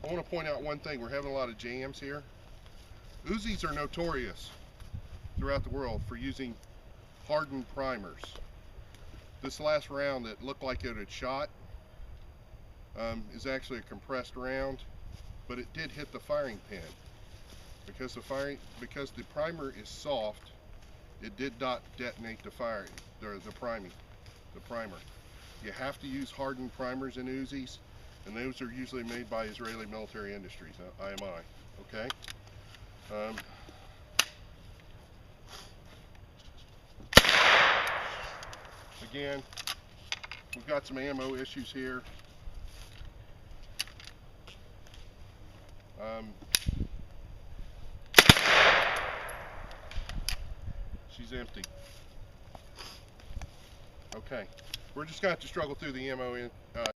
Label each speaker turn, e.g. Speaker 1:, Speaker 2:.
Speaker 1: I want to point out one thing. We're having a lot of jams here. Uzis are notorious throughout the world for using hardened primers. This last round that looked like it had shot is actually a compressed round, but it did hit the firing pin. Because the primer is soft, it did not detonate the primer. You have to use hardened primers in Uzis, and those are usually made by Israeli Military Industries, IMI. Okay. Again, we've got some ammo issues here. She's empty. Okay, we're just going to have to struggle through the ammo